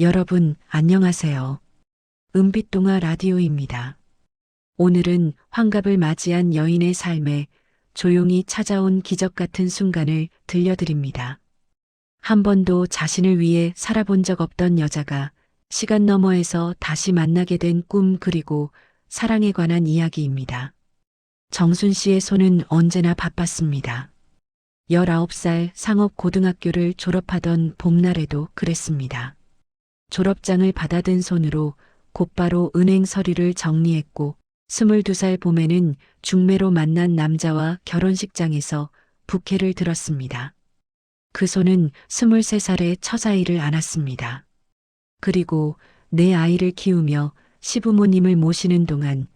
여러분, 안녕하세요. 은빛동화 라디오입니다. 오늘은 환갑을 맞이한 여인의 삶에 조용히 찾아온 기적 같은 순간을 들려드립니다. 한 번도 자신을 위해 살아본 적 없던 여자가 시간 너머에서 다시 만나게 된 꿈 그리고 사랑에 관한 이야기입니다. 정순 씨의 손은 언제나 바빴습니다. 19살 상업고등학교를 졸업하던 봄날에도 그랬습니다. 졸업장을 받아든 손으로 곧바로 은행 서류를 정리했고 22살 봄에는 중매로 만난 남자와 결혼식장에서 부케를 들었습니다. 그 손은 23살의 처자아이를 안았습니다. 그리고 내 아이를 키우며 시부모님을 모시는 동안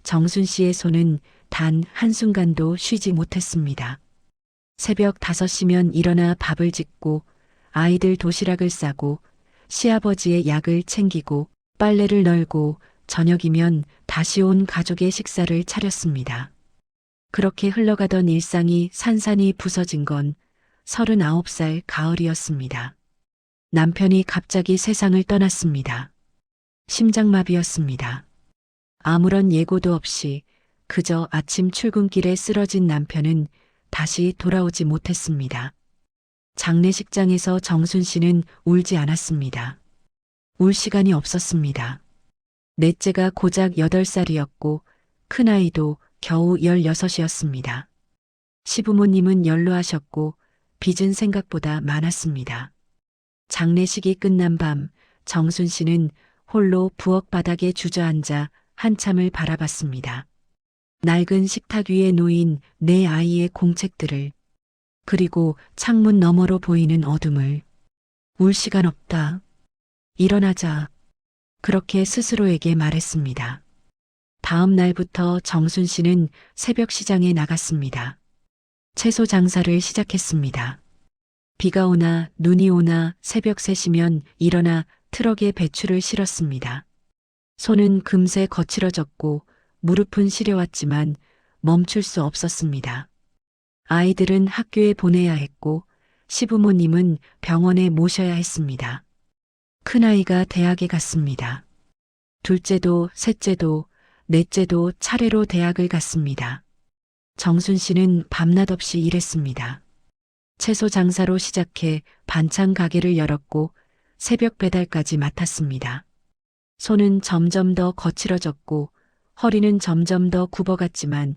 정순 씨의 손은 단 한순간도 쉬지 못했습니다. 새벽 5시면 일어나 밥을 짓고 아이들 도시락을 싸고 시아버지의 약을 챙기고 빨래를 널고 저녁이면 다시 온 가족의 식사를 차렸습니다. 그렇게 흘러가던 일상이 산산이 부서진 건 39살 가을이었습니다. 남편이 갑자기 세상을 떠났습니다. 심장마비였습니다. 아무런 예고도 없이 그저 아침 출근길에 쓰러진 남편은 다시 돌아오지 못했습니다. 장례식장에서 정순 씨는 울지 않았습니다. 울 시간이 없었습니다. 넷째가 고작 8살이었고 큰아이도 겨우 16이었습니다. 시부모님은 연로하셨고 빚은 생각보다 많았습니다. 장례식이 끝난 밤 정순 씨는 홀로 부엌 바닥에 주저앉아 한참을 바라봤습니다. 낡은 식탁 위에 놓인 내 아이의 공책들을 그리고 창문 너머로 보이는 어둠을 울 시간 없다. 일어나자. 그렇게 스스로에게 말했습니다. 다음 날부터 정순 씨는 새벽 시장에 나갔습니다. 채소 장사를 시작했습니다. 비가 오나 눈이 오나 새벽 3시면 일어나 트럭에 배추를 실었습니다. 손은 금세 거칠어졌고 무릎은 시려왔지만 멈출 수 없었습니다. 아이들은 학교에 보내야 했고 시부모님은 병원에 모셔야 했습니다. 큰아이가 대학에 갔습니다. 둘째도 셋째도 넷째도 차례로 대학을 갔습니다. 정순 씨는 밤낮 없이 일했습니다. 채소 장사로 시작해 반찬 가게를 열었고 새벽 배달까지 맡았습니다. 손은 점점 더 거칠어졌고 허리는 점점 더 굽어갔지만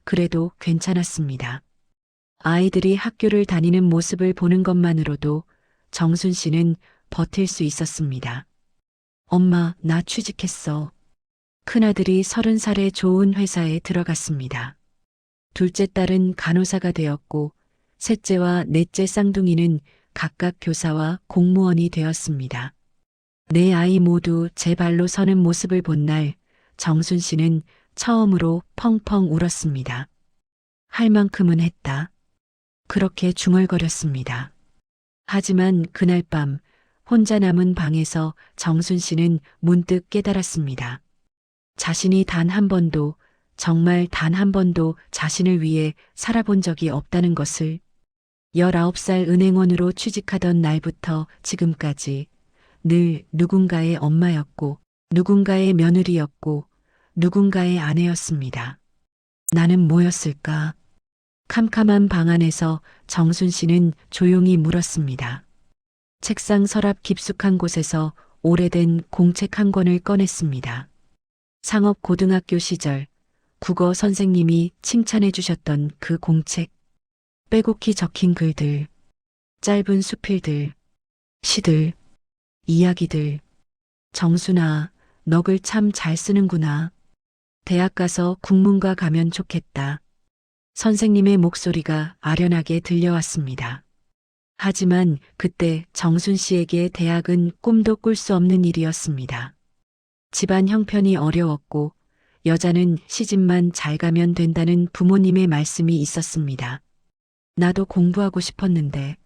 그래도 괜찮았습니다. 아이들이 학교를 다니는 모습을 보는 것만으로도 정순 씨는 버틸 수 있었습니다. 엄마, 나 취직했어. 큰아들이 30살에 좋은 회사에 들어갔습니다. 둘째 딸은 간호사가 되었고 셋째와 넷째 쌍둥이는 각각 교사와 공무원이 되었습니다. 네 아이 모두 제 발로 서는 모습을 본 날 정순 씨는 처음으로 펑펑 울었습니다. 할 만큼은 했다. 그렇게 중얼거렸습니다. 하지만 그날 밤 혼자 남은 방에서 정순 씨는 문득 깨달았습니다. 자신이 단 한 번도, 정말 단 한 번도 자신을 위해 살아본 적이 없다는 것을 19살 은행원으로 취직하던 날부터 지금까지 늘 누군가의 엄마였고 누군가의 며느리였고 누군가의 아내였습니다. 나는 뭐였을까? 캄캄한 방 안에서 정순 씨는 조용히 물었습니다. 책상 서랍 깊숙한 곳에서 오래된 공책 한 권을 꺼냈습니다. 상업고등학교 시절 국어 선생님이 칭찬해 주셨던 그 공책. 빼곡히 적힌 글들, 짧은 수필들, 시들, 이야기들. 정순아, 너 글 참 잘 쓰는구나. 대학 가서 국문과 가면 좋겠다. 선생님의 목소리가 아련하게 들려왔습니다. 하지만 그때 정순 씨에게 대학은 꿈도 꿀 수 없는 일이었습니다. 집안 형편이 어려웠고 여자는 시집만 잘 가면 된다는 부모님의 말씀이 있었습니다. 나도 공부하고 싶었는데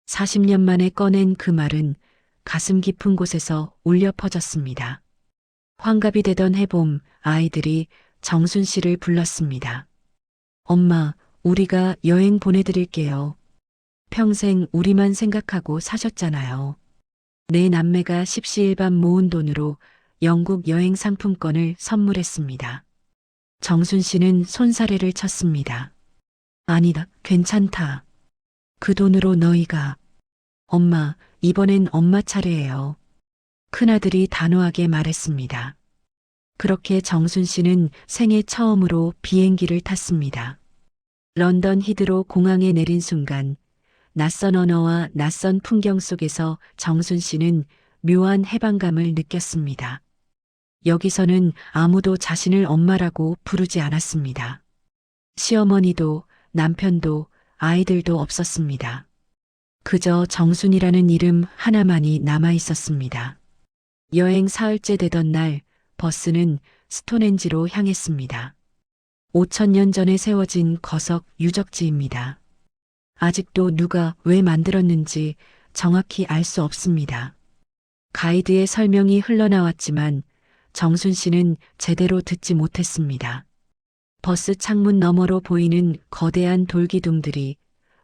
40년 만에 꺼낸 그 말은 가슴 깊은 곳에서 울려 퍼졌습니다. 환갑이 되던 해봄 아이들이 정순 씨를 불렀습니다. 엄마, 우리가 여행 보내드릴게요. 평생 우리만 생각하고 사셨잖아요. 네 남매가 십시일반 모은 돈으로 영국 여행 상품권을 선물했습니다. 정순 씨는 손사래를 쳤습니다. 아니다, 괜찮다. 그 돈으로 너희가. 엄마, 이번엔 엄마 차례예요. 큰아들이 단호하게 말했습니다. 그렇게 정순 씨는 생애 처음으로 비행기를 탔습니다. 런던 히드로 공항에 내린 순간 낯선 언어와 낯선 풍경 속에서 정순 씨는 묘한 해방감을 느꼈습니다. 여기서는 아무도 자신을 엄마라고 부르지 않았습니다. 시어머니도 남편도 아이들도 없었습니다. 그저 정순이라는 이름 하나만이 남아 있었습니다. 여행 사흘째 되던 날 버스는 스톤헨지로 향했습니다. 5,000년 전에 세워진 거석 유적지입니다. 아직도 누가 왜 만들었는지 정확히 알 수 없습니다. 가이드의 설명이 흘러나왔지만 정순 씨는 제대로 듣지 못했습니다. 버스 창문 너머로 보이는 거대한 돌기둥들이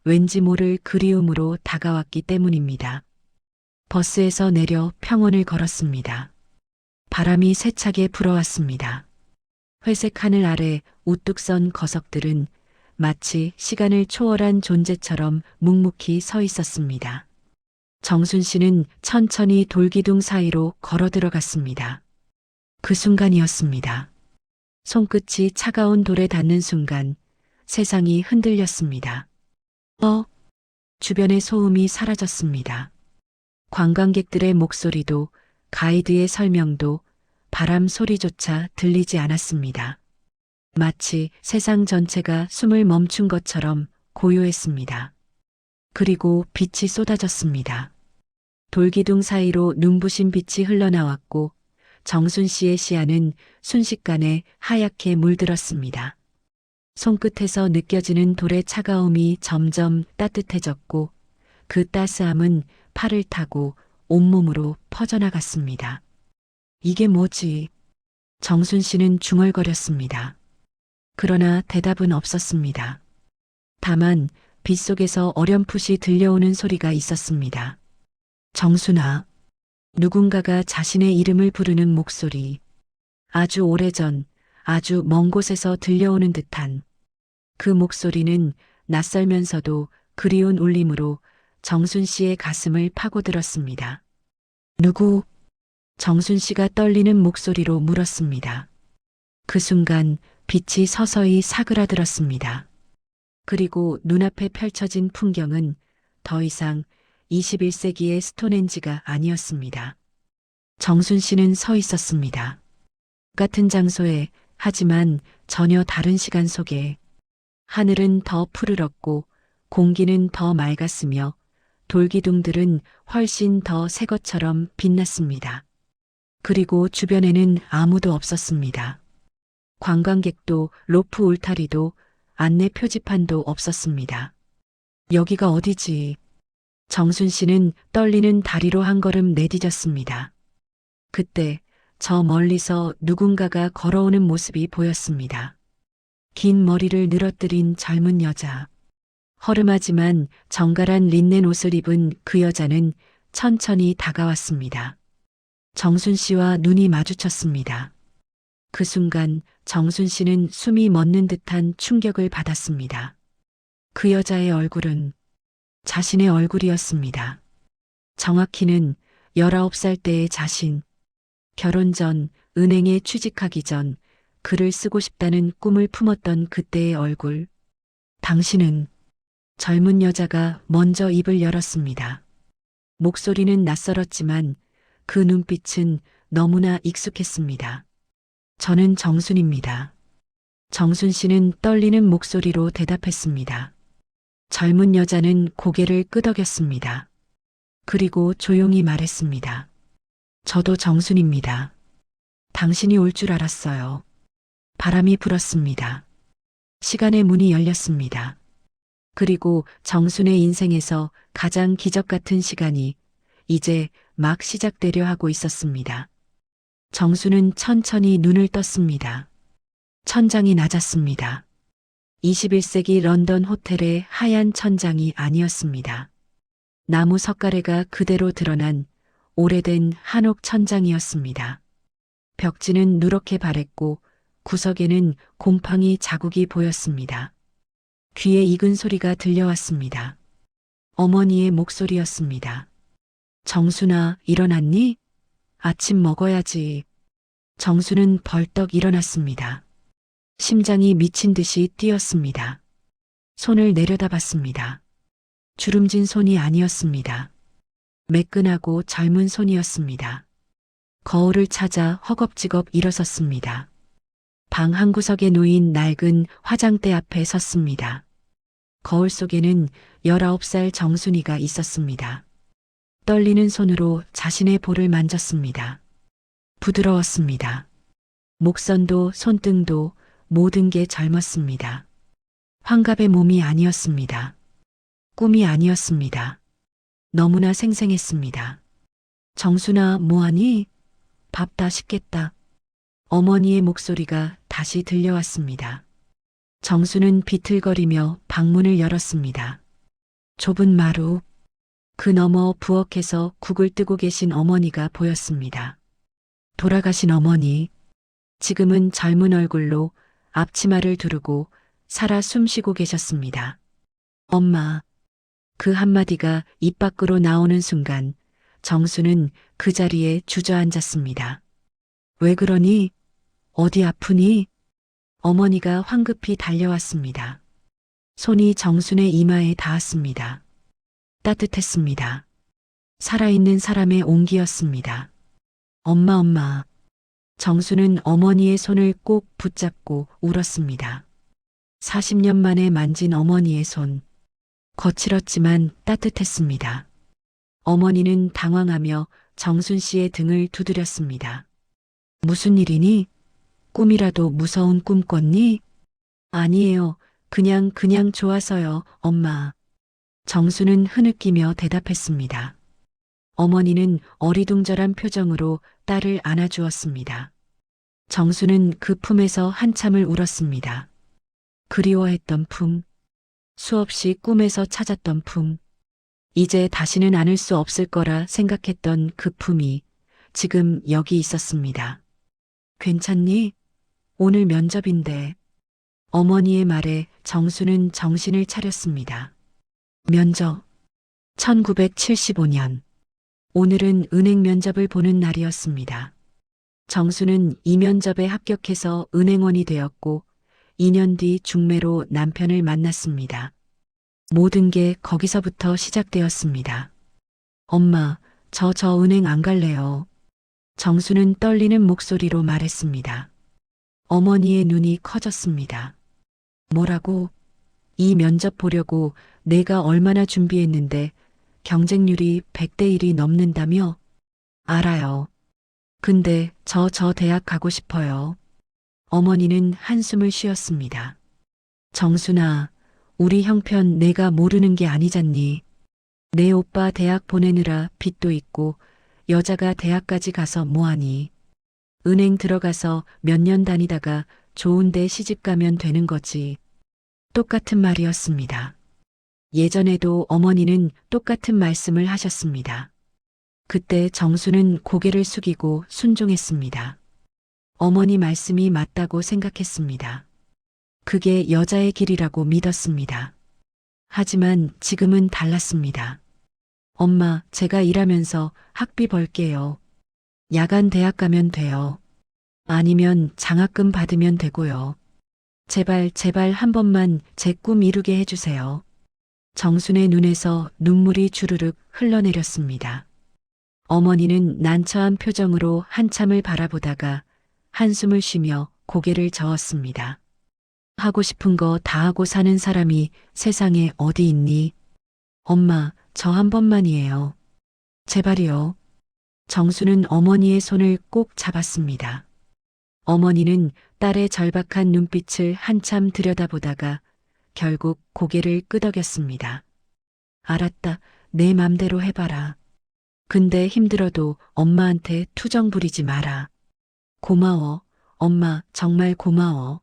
왠지 모를 그리움으로 다가왔기 때문입니다. 버스에서 내려 평원을 걸었습니다. 바람이 세차게 불어왔습니다. 회색 하늘 아래 우뚝 선 거석들은 마치 시간을 초월한 존재처럼 묵묵히 서 있었습니다. 정순 씨는 천천히 돌기둥 사이로 걸어 들어갔습니다. 그 순간이었습니다. 손끝이 차가운 돌에 닿는 순간 세상이 흔들렸습니다. 주변의 소음이 사라졌습니다. 관광객들의 목소리도 가이드의 설명도 바람 소리조차 들리지 않았습니다. 마치 세상 전체가 숨을 멈춘 것처럼 고요했습니다. 그리고 빛이 쏟아졌습니다. 돌기둥 사이로 눈부신 빛이 흘러나왔고 정순 씨의 시야는 순식간에 하얗게 물들었습니다. 손끝에서 느껴지는 돌의 차가움이 점점 따뜻해졌고 그 따스함은 팔을 타고 온몸으로 퍼져나갔습니다. 이게 뭐지? 정순 씨는 중얼거렸습니다. 그러나 대답은 없었습니다. 다만 빗속에서 어렴풋이 들려오는 소리가 있었습니다. 정순아. 누군가가 자신의 이름을 부르는 목소리. 아주 오래전, 아주 먼 곳에서 들려오는 듯한 그 목소리는 낯설면서도 그리운 울림으로 정순 씨의 가슴을 파고들었습니다. 누구? 정순 씨가 떨리는 목소리로 물었습니다. 그 순간 빛이 서서히 사그라들었습니다. 그리고 눈앞에 펼쳐진 풍경은 더 이상 21세기의 스톤헨지가 아니었습니다. 정순 씨는 서 있었습니다. 같은 장소에 하지만 전혀 다른 시간 속에 하늘은 더 푸르렀고 공기는 더 맑았으며 돌기둥들은 훨씬 더 새 것처럼 빛났습니다. 그리고 주변에는 아무도 없었습니다. 관광객도 로프 울타리도 안내 표지판도 없었습니다. 여기가 어디지? 정순 씨는 떨리는 다리로 한 걸음 내디뎠습니다. 그때 저 멀리서 누군가가 걸어오는 모습이 보였습니다. 긴 머리를 늘어뜨린 젊은 여자. 허름하지만 정갈한 린넨 옷을 입은 그 여자는 천천히 다가왔습니다. 정순 씨와 눈이 마주쳤습니다. 그 순간 정순 씨는 숨이 멎는 듯한 충격을 받았습니다. 그 여자의 얼굴은 자신의 얼굴이었습니다. 정확히는 19살 때의 자신. 결혼 전, 은행에 취직하기 전, 글을 쓰고 싶다는 꿈을 품었던 그때의 얼굴. 당신은 젊은 여자가 먼저 입을 열었습니다. 목소리는 낯설었지만 그 눈빛은 너무나 익숙했습니다. 저는 정순입니다. 정순 씨는 떨리는 목소리로 대답했습니다. 젊은 여자는 고개를 끄덕였습니다. 그리고 조용히 말했습니다. 저도 정순입니다. 당신이 올 줄 알았어요. 바람이 불었습니다. 시간의 문이 열렸습니다. 그리고 정순의 인생에서 가장 기적 같은 시간이 이제 막 시작되려 하고 있었습니다. 정순은 천천히 눈을 떴습니다. 천장이 낮았습니다. 21세기 런던 호텔의 하얀 천장이 아니었습니다. 나무 석가래가 그대로 드러난 오래된 한옥 천장이었습니다. 벽지는 누렇게 바랬고 구석에는 곰팡이 자국이 보였습니다. 귀에 익은 소리가 들려왔습니다. 어머니의 목소리였습니다. 정순아, 일어났니? 아침 먹어야지. 정수는 벌떡 일어났습니다. 심장이 미친 듯이 뛰었습니다. 손을 내려다봤습니다. 주름진 손이 아니었습니다. 매끈하고 젊은 손이었습니다. 거울을 찾아 허겁지겁 일어섰습니다. 방 한구석에 놓인 낡은 화장대 앞에 섰습니다. 거울 속에는 19살 정순이가 있었습니다. 떨리는 손으로 자신의 볼을 만졌습니다. 부드러웠습니다. 목선도 손등도 모든 게 젊었습니다. 환갑의 몸이 아니었습니다. 꿈이 아니었습니다. 너무나 생생했습니다. 정순아, 뭐하니? 밥 다 식겠다. 어머니의 목소리가 다시 들려왔습니다. 정수는 비틀거리며 방문을 열었습니다. 좁은 마루, 그 너머 부엌에서 국을 뜨고 계신 어머니가 보였습니다. 돌아가신 어머니, 지금은 젊은 얼굴로 앞치마를 두르고 살아 숨쉬고 계셨습니다. 엄마, 그 한마디가 입 밖으로 나오는 순간 정수는 그 자리에 주저앉았습니다. 왜 그러니? 어디 아프니? 어머니가 황급히 달려왔습니다. 손이 정순의 이마에 닿았습니다. 따뜻했습니다. 살아있는 사람의 온기였습니다. 엄마. 정수는 어머니의 손을 꼭 붙잡고 울었습니다. 40년 만에 만진 어머니의 손. 거칠었지만 따뜻했습니다. 어머니는 당황하며 정순 씨의 등을 두드렸습니다. 무슨 일이니? 꿈이라도 무서운 꿈 꿨니? 아니에요. 그냥 좋아서요, 엄마. 정수는 흐느끼며 대답했습니다. 어머니는 어리둥절한 표정으로 딸을 안아주었습니다. 정수는 그 품에서 한참을 울었습니다. 그리워했던 품, 수없이 꿈에서 찾았던 품, 이제 다시는 안을 수 없을 거라 생각했던 그 품이 지금 여기 있었습니다. 괜찮니? 오늘 면접인데. 어머니의 말에 정수는 정신을 차렸습니다. 면접. 1975년. 오늘은 은행 면접을 보는 날이었습니다. 정수는 이 면접에 합격해서 은행원이 되었고 2년 뒤 중매로 남편을 만났습니다. 모든 게 거기서부터 시작되었습니다. 엄마, 저 은행 안 갈래요. 정수는 떨리는 목소리로 말했습니다. 어머니의 눈이 커졌습니다. 뭐라고? 이 면접 보려고 내가 얼마나 준비했는데 경쟁률이 100대 1이 넘는다며? 알아요. 근데 저 대학 가고 싶어요. 어머니는 한숨을 쉬었습니다. 정순아, 우리 형편 내가 모르는 게 아니잖니. 내 오빠 대학 보내느라 빚도 있고 여자가 대학까지 가서 뭐하니. 은행 들어가서 몇 년 다니다가 좋은데 시집 가면 되는 거지. 똑같은 말이었습니다. 예전에도 어머니는 똑같은 말씀을 하셨습니다. 그때 정수는 고개를 숙이고 순종했습니다. 어머니 말씀이 맞다고 생각했습니다. 그게 여자의 길이라고 믿었습니다. 하지만 지금은 달랐습니다. 엄마, 제가 일하면서 학비 벌게요. 야간 대학 가면 돼요. 아니면 장학금 받으면 되고요. 제발 한 번만 제 꿈 이루게 해주세요. 정순의 눈에서 눈물이 주르륵 흘러내렸습니다. 어머니는 난처한 표정으로 한참을 바라보다가 한숨을 쉬며 고개를 저었습니다. 하고 싶은 거 다 하고 사는 사람이 세상에 어디 있니? 엄마, 저 한 번만이에요. 제발이요. 정수는 어머니의 손을 꼭 잡았습니다. 어머니는 딸의 절박한 눈빛을 한참 들여다보다가 결국 고개를 끄덕였습니다. 알았다. 내 맘대로 해봐라. 근데 힘들어도 엄마한테 투정 부리지 마라. 고마워. 엄마, 정말 고마워.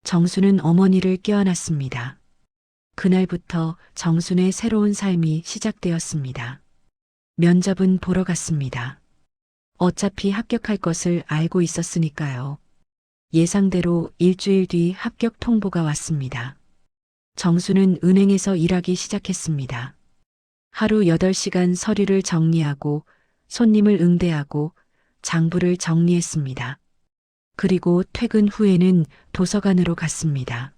정수는 어머니를 껴안았습니다. 그날부터 정순의 새로운 삶이 시작되었습니다. 면접은 보러 갔습니다. 어차피 합격할 것을 알고 있었으니까요. 예상대로 일주일 뒤 합격 통보가 왔습니다. 정수는 은행에서 일하기 시작했습니다. 하루 8시간 서류를 정리하고 손님을 응대하고 장부를 정리했습니다. 그리고 퇴근 후에는 도서관으로 갔습니다.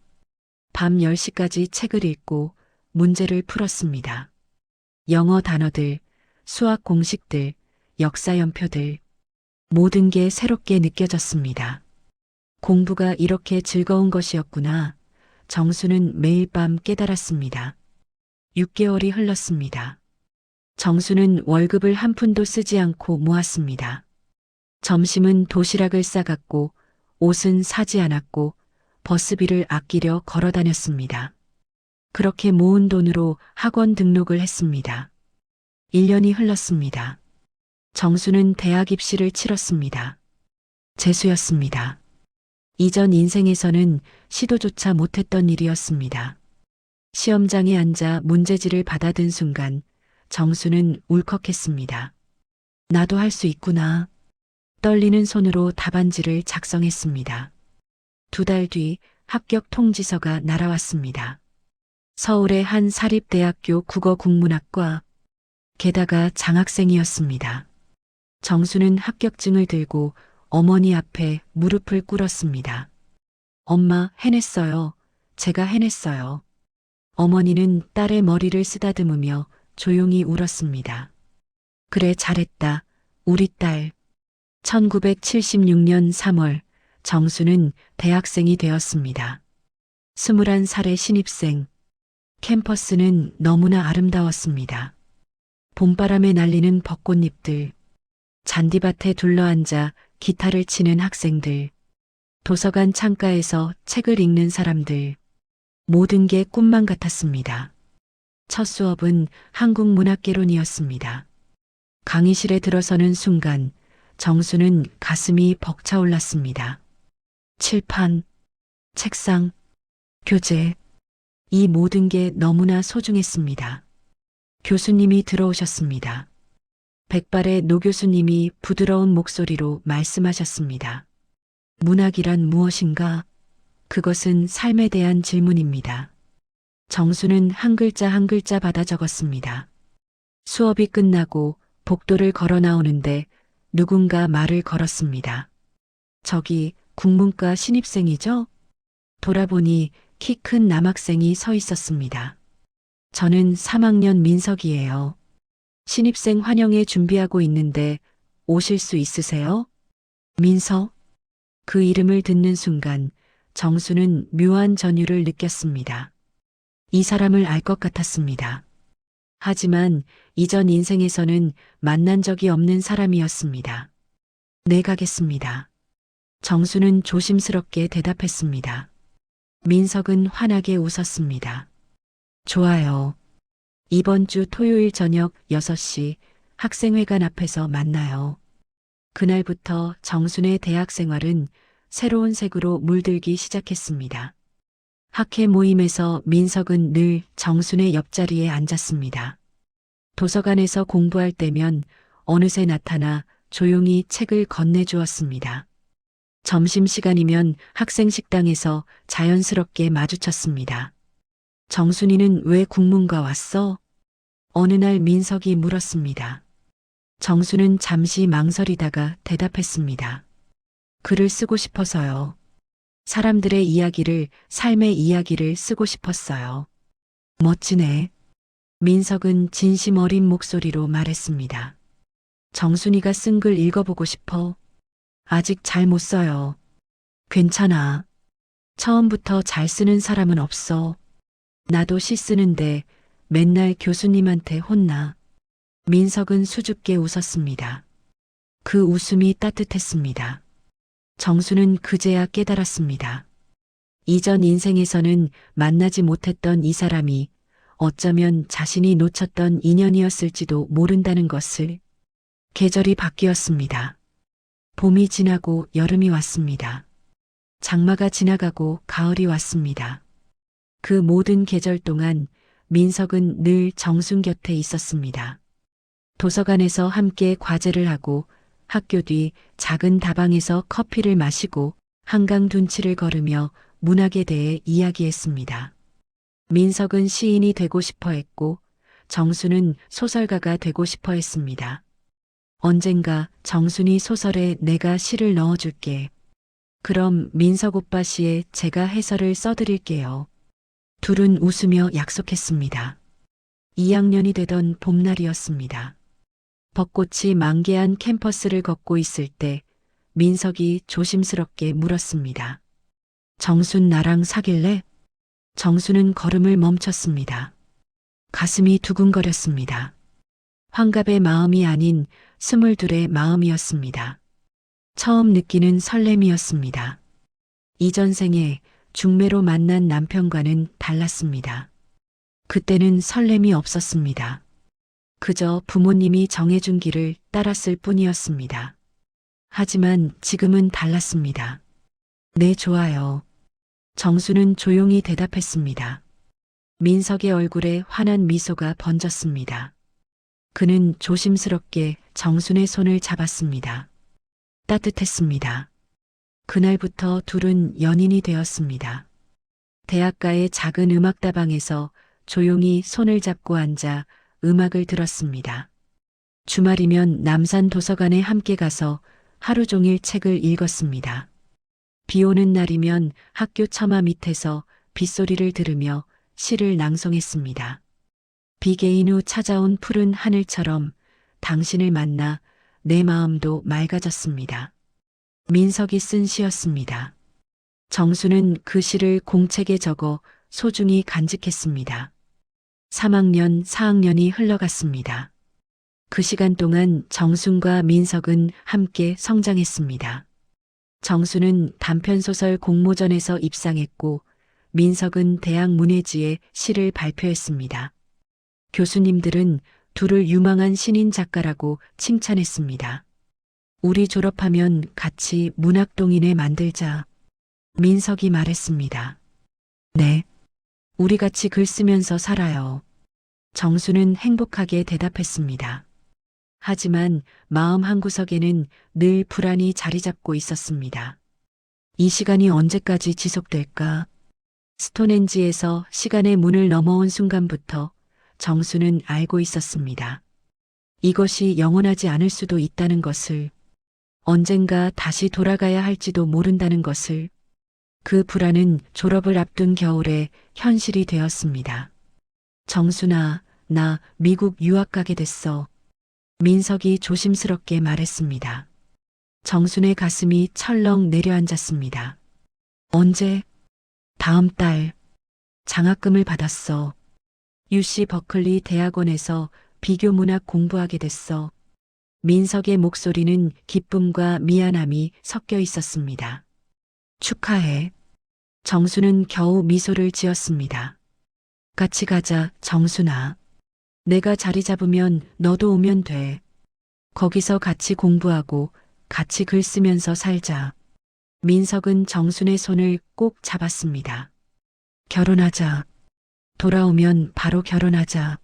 밤 10시까지 책을 읽고 문제를 풀었습니다. 영어 단어들, 수학 공식들, 역사 연표들, 모든 게 새롭게 느껴졌습니다. 공부가 이렇게 즐거운 것이었구나. 정수는 매일 밤 깨달았습니다. 6개월이 흘렀습니다. 정수는 월급을 한 푼도 쓰지 않고 모았습니다. 점심은 도시락을 싸갔고 옷은 사지 않았고 버스비를 아끼려 걸어 다녔습니다. 그렇게 모은 돈으로 학원 등록을 했습니다. 1년이 흘렀습니다. 정수는 대학 입시를 치렀습니다. 재수였습니다. 이전 인생에서는 시도조차 못했던 일이었습니다. 시험장에 앉아 문제지를 받아든 순간 정수는 울컥했습니다. 나도 할 수 있구나. 떨리는 손으로 답안지를 작성했습니다. 2달 뒤 합격 통지서가 날아왔습니다. 서울의 한 사립대학교 국어국문학과, 게다가 장학생이었습니다. 정수는 합격증을 들고 어머니 앞에 무릎을 꿇었습니다. 엄마, 해냈어요. 제가 해냈어요. 어머니는 딸의 머리를 쓰다듬으며 조용히 울었습니다. 그래, 잘했다. 우리 딸. 1976년 3월 정수는 대학생이 되었습니다. 21살의 신입생. 캠퍼스는 너무나 아름다웠습니다. 봄바람에 날리는 벚꽃잎들, 잔디밭에 둘러앉아 기타를 치는 학생들, 도서관 창가에서 책을 읽는 사람들, 모든 게 꿈만 같았습니다. 첫 수업은 한국문학개론이었습니다. 강의실에 들어서는 순간 정수는 가슴이 벅차올랐습니다. 칠판, 책상, 교재, 이 모든 게 너무나 소중했습니다. 교수님이 들어오셨습니다. 백발의 노 교수님이 부드러운 목소리로 말씀하셨습니다. 문학이란 무엇인가? 그것은 삶에 대한 질문입니다. 정수는 한 글자 한 글자 받아 적었습니다. 수업이 끝나고 복도를 걸어 나오는데 누군가 말을 걸었습니다. 저기 국문과 신입생이죠? 돌아보니 키 큰 남학생이 서 있었습니다. 저는 3학년 민석이에요. 신입생 환영회 준비하고 있는데 오실 수 있으세요? 민석? 그 이름을 듣는 순간 정수는 묘한 전율을 느꼈습니다. 이 사람을 알 것 같았습니다. 하지만 이전 인생에서는 만난 적이 없는 사람이었습니다. 네, 가겠습니다. 정수는 조심스럽게 대답했습니다. 민석은 환하게 웃었습니다. 좋아요. 이번 주 토요일 저녁 6시 학생회관 앞에서 만나요. 그날부터 정순의 대학 생활은 새로운 색으로 물들기 시작했습니다. 학회 모임에서 민석은 늘 정순의 옆자리에 앉았습니다. 도서관에서 공부할 때면 어느새 나타나 조용히 책을 건네주었습니다. 점심시간이면 학생 식당에서 자연스럽게 마주쳤습니다. 정순이는 왜 국문과 왔어? 어느 날 민석이 물었습니다. 정수는 잠시 망설이다가 대답했습니다. 글을 쓰고 싶어서요. 사람들의 이야기를, 삶의 이야기를 쓰고 싶었어요. 멋지네. 민석은 진심 어린 목소리로 말했습니다. 정순이가 쓴 글 읽어보고 싶어. 아직 잘 못 써요. 괜찮아. 처음부터 잘 쓰는 사람은 없어. 나도 시 쓰는데 맨날 교수님한테 혼나. 민석은 수줍게 웃었습니다. 그 웃음이 따뜻했습니다. 정수는 그제야 깨달았습니다. 이전 인생에서는 만나지 못했던 이 사람이 어쩌면 자신이 놓쳤던 인연이었을지도 모른다는 것을. 계절이 바뀌었습니다. 봄이 지나고 여름이 왔습니다. 장마가 지나가고 가을이 왔습니다. 그 모든 계절 동안 민석은 늘 정순 곁에 있었습니다. 도서관에서 함께 과제를 하고 학교 뒤 작은 다방에서 커피를 마시고 한강 둔치를 걸으며 문학에 대해 이야기했습니다. 민석은 시인이 되고 싶어 했고 정수는 소설가가 되고 싶어 했습니다. 언젠가 정순이 소설에 내가 시를 넣어줄게. 그럼 민석 오빠 시에 제가 해설을 써드릴게요. 둘은 웃으며 약속했습니다. 2학년이 되던 봄날이었습니다. 벚꽃이 만개한 캠퍼스를 걷고 있을 때 민석이 조심스럽게 물었습니다. 정순 나랑 사귈래? 정순은 걸음을 멈췄습니다. 가슴이 두근거렸습니다. 환갑의 마음이 아닌 22의 마음이었습니다. 처음 느끼는 설렘이었습니다. 이전 생에 중매로 만난 남편과는 달랐습니다. 그때는 설렘이 없었습니다. 그저 부모님이 정해준 길을 따랐을 뿐이었습니다. 하지만 지금은 달랐습니다. 네, 좋아요. 정수는 조용히 대답했습니다. 민석의 얼굴에 환한 미소가 번졌습니다. 그는 조심스럽게 정순의 손을 잡았습니다. 따뜻했습니다. 그날부터 둘은 연인이 되었습니다. 대학가의 작은 음악다방에서 조용히 손을 잡고 앉아 음악을 들었습니다. 주말이면 남산 도서관에 함께 가서 하루 종일 책을 읽었습니다. 비 오는 날이면 학교 처마 밑에서 빗소리를 들으며 시를 낭송했습니다. 비 개인 후 찾아온 푸른 하늘처럼 당신을 만나 내 마음도 맑아졌습니다. 민석이 쓴 시였습니다. 정수는 그 시를 공책에 적어 소중히 간직했습니다. 3학년, 4학년이 흘러갔습니다. 그 시간 동안 정순과 민석은 함께 성장했습니다. 정수는 단편소설 공모전에서 입상했고 민석은 대학 문예지에 시를 발표했습니다. 교수님들은 둘을 유망한 신인 작가라고 칭찬했습니다. 우리 졸업하면 같이 문학동인회 만들자. 민석이 말했습니다. 네. 우리 같이 글 쓰면서 살아요. 정수는 행복하게 대답했습니다. 하지만 마음 한구석에는 늘 불안이 자리 잡고 있었습니다. 이 시간이 언제까지 지속될까? 스톤헨지에서 시간의 문을 넘어온 순간부터 정수는 알고 있었습니다. 이것이 영원하지 않을 수도 있다는 것을, 언젠가 다시 돌아가야 할지도 모른다는 것을. 그 불안은 졸업을 앞둔 겨울에 현실이 되었습니다. 정순아, 나 미국 유학 가게 됐어. 민석이 조심스럽게 말했습니다. 정순의 가슴이 철렁 내려앉았습니다. 언제? 다음 달. 장학금을 받았어. UC 버클리 대학원에서 비교문학 공부하게 됐어. 민석의 목소리는 기쁨과 미안함이 섞여 있었습니다. 축하해. 정수는 겨우 미소를 지었습니다. 같이 가자, 정순아. 내가 자리 잡으면 너도 오면 돼. 거기서 같이 공부하고 같이 글 쓰면서 살자. 민석은 정순의 손을 꼭 잡았습니다. 결혼하자. 돌아오면 바로 결혼하자.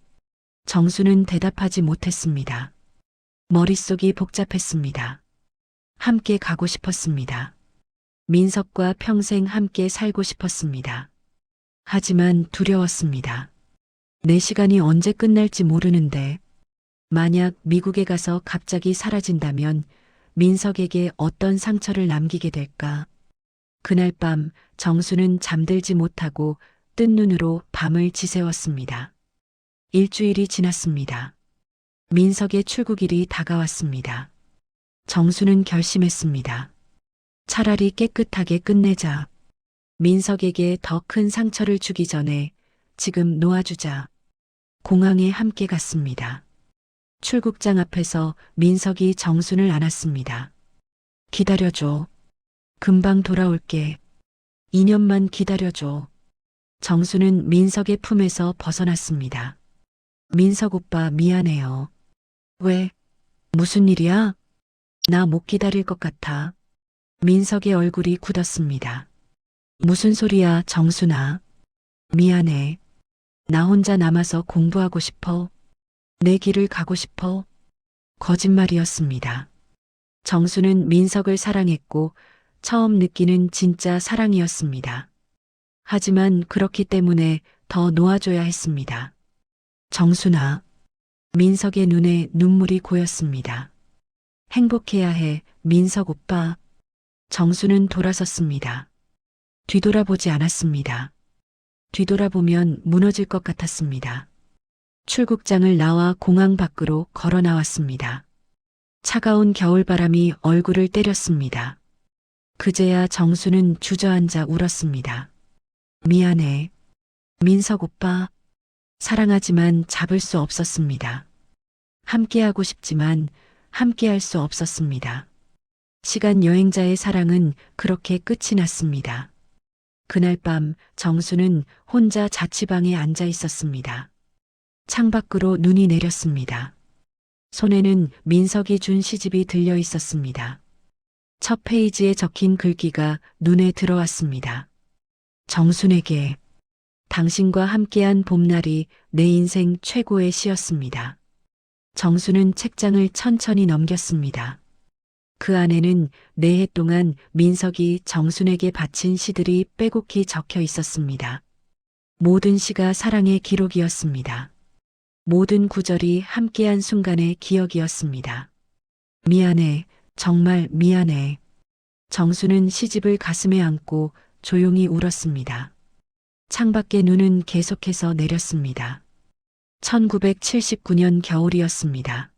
정수는 대답하지 못했습니다. 머릿속이 복잡했습니다. 함께 가고 싶었습니다. 민석과 평생 함께 살고 싶었습니다. 하지만 두려웠습니다. 내 시간이 언제 끝날지 모르는데, 만약 미국에 가서 갑자기 사라진다면 민석에게 어떤 상처를 남기게 될까? 그날 밤 정수는 잠들지 못하고 뜬 눈으로 밤을 지새웠습니다. 일주일이 지났습니다. 민석의 출국일이 다가왔습니다. 정수는 결심했습니다. 차라리 깨끗하게 끝내자. 민석에게 더 큰 상처를 주기 전에 지금 놓아주자. 공항에 함께 갔습니다. 출국장 앞에서 민석이 정순을 안았습니다. 기다려줘. 금방 돌아올게. 2년만 기다려줘. 정수는 민석의 품에서 벗어났습니다. 민석 오빠 미안해요. 왜? 무슨 일이야? 나 못 기다릴 것 같아. 민석의 얼굴이 굳었습니다. 무슨 소리야, 정순아. 미안해. 나 혼자 남아서 공부하고 싶어. 내 길을 가고 싶어. 거짓말이었습니다. 정수는 민석을 사랑했고 처음 느끼는 진짜 사랑이었습니다. 하지만 그렇기 때문에 더 놓아줘야 했습니다. 정순아. 민석의 눈에 눈물이 고였습니다. 행복해야 해, 민석 오빠. 정수는 돌아섰습니다. 뒤돌아보지 않았습니다. 뒤돌아보면 무너질 것 같았습니다. 출국장을 나와 공항 밖으로 걸어 나왔습니다. 차가운 겨울바람이 얼굴을 때렸습니다. 그제야 정수는 주저앉아 울었습니다. 미안해. 민석 오빠. 사랑하지만 잡을 수 없었습니다. 함께하고 싶지만 함께할 수 없었습니다. 시간 여행자의 사랑은 그렇게 끝이 났습니다. 그날 밤 정수는 혼자 자취방에 앉아 있었습니다. 창밖으로 눈이 내렸습니다. 손에는 민석이 준 시집이 들려 있었습니다. 첫 페이지에 적힌 글귀가 눈에 들어왔습니다. 정순에게 당신과 함께한 봄날이 내 인생 최고의 시였습니다. 정수는 책장을 천천히 넘겼습니다. 그 안에는 4해 동안 민석이 정순에게 바친 시들이 빼곡히 적혀 있었습니다. 모든 시가 사랑의 기록이었습니다. 모든 구절이 함께한 순간의 기억이었습니다. 미안해, 정말 미안해. 정수는 시집을 가슴에 안고 조용히 울었습니다. 창밖의 눈은 계속해서 내렸습니다. 1979년 겨울이었습니다.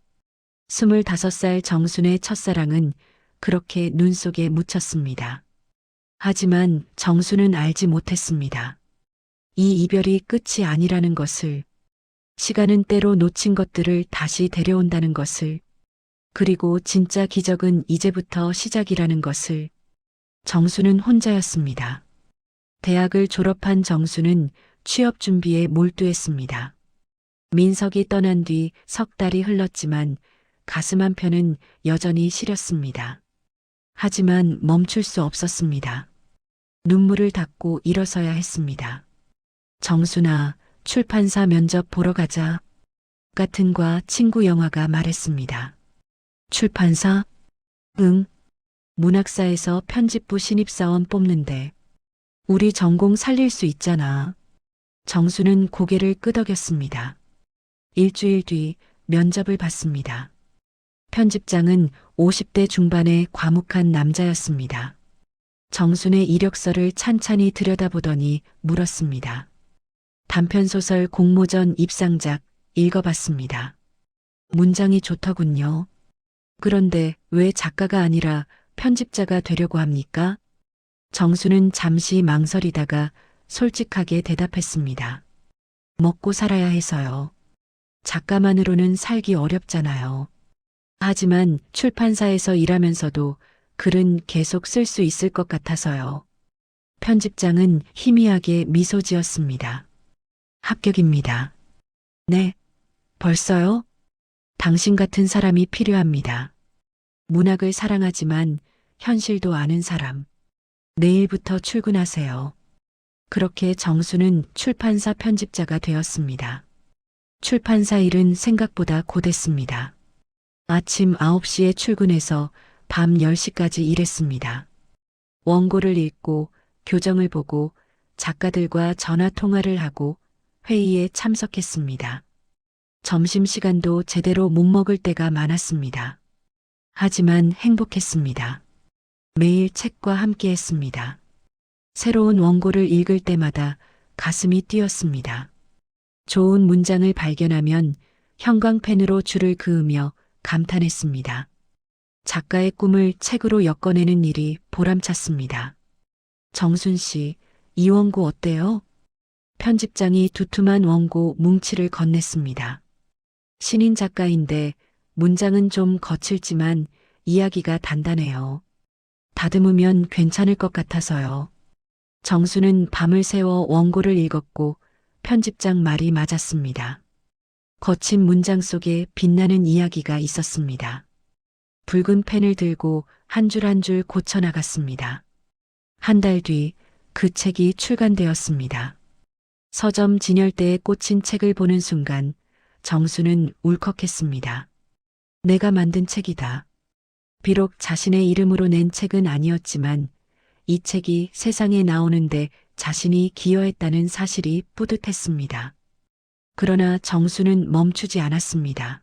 25살 정순의 첫사랑은 그렇게 눈 속에 묻혔습니다. 하지만 정순은 알지 못했습니다. 이 이별이 끝이 아니라는 것을, 시간은 때로 놓친 것들을 다시 데려온다는 것을, 그리고 진짜 기적은 이제부터 시작이라는 것을. 정수는 혼자였습니다. 대학을 졸업한 정수는 취업 준비에 몰두했습니다. 민석이 떠난 뒤 석 달이 흘렀지만 가슴 한편은 여전히 시렸습니다. 하지만 멈출 수 없었습니다. 눈물을 닦고 일어서야 했습니다. 정순아, 출판사 면접 보러 가자. 같은과 친구 영화가 말했습니다. 출판사? 응. 문학사에서 편집부 신입사원 뽑는데 우리 전공 살릴 수 있잖아. 정수는 고개를 끄덕였습니다. 일주일 뒤 면접을 봤습니다. 편집장은 50대 중반의 과묵한 남자였습니다. 정순의 이력서를 찬찬히 들여다보더니 물었습니다. 단편소설 공모전 입상작 읽어봤습니다. 문장이 좋더군요. 그런데 왜 작가가 아니라 편집자가 되려고 합니까? 정수는 잠시 망설이다가 솔직하게 대답했습니다. 먹고 살아야 해서요. 작가만으로는 살기 어렵잖아요. 하지만 출판사에서 일하면서도 글은 계속 쓸 수 있을 것 같아서요. 편집장은 희미하게 미소 지었습니다. 합격입니다. 네. 벌써요? 당신 같은 사람이 필요합니다. 문학을 사랑하지만 현실도 아는 사람. 내일부터 출근하세요. 그렇게 정수는 출판사 편집자가 되었습니다. 출판사 일은 생각보다 고됐습니다. 아침 9시에 출근해서 밤 10시까지 일했습니다. 원고를 읽고 교정을 보고 작가들과 전화 통화를 하고 회의에 참석했습니다. 점심시간도 제대로 못 먹을 때가 많았습니다. 하지만 행복했습니다. 매일 책과 함께 했습니다. 새로운 원고를 읽을 때마다 가슴이 뛰었습니다. 좋은 문장을 발견하면 형광펜으로 줄을 그으며 감탄했습니다. 작가의 꿈을 책으로 엮어내는 일이 보람찼습니다. 정순 씨, 이 원고 어때요? 편집장이 두툼한 원고 뭉치를 건넸습니다. 신인 작가인데 문장은 좀 거칠지만 이야기가 단단해요. 다듬으면 괜찮을 것 같아서요. 정수는 밤을 새워 원고를 읽었고 편집장 말이 맞았습니다. 거친 문장 속에 빛나는 이야기가 있었습니다. 붉은 펜을 들고 한 줄 한 줄 고쳐나갔습니다. 한 달 뒤 그 책이 출간되었습니다. 서점 진열대에 꽂힌 책을 보는 순간 정수는 울컥했습니다. 내가 만든 책이다. 비록 자신의 이름으로 낸 책은 아니었지만 이 책이 세상에 나오는데 자신이 기여했다는 사실이 뿌듯했습니다. 그러나 정수는 멈추지 않았습니다.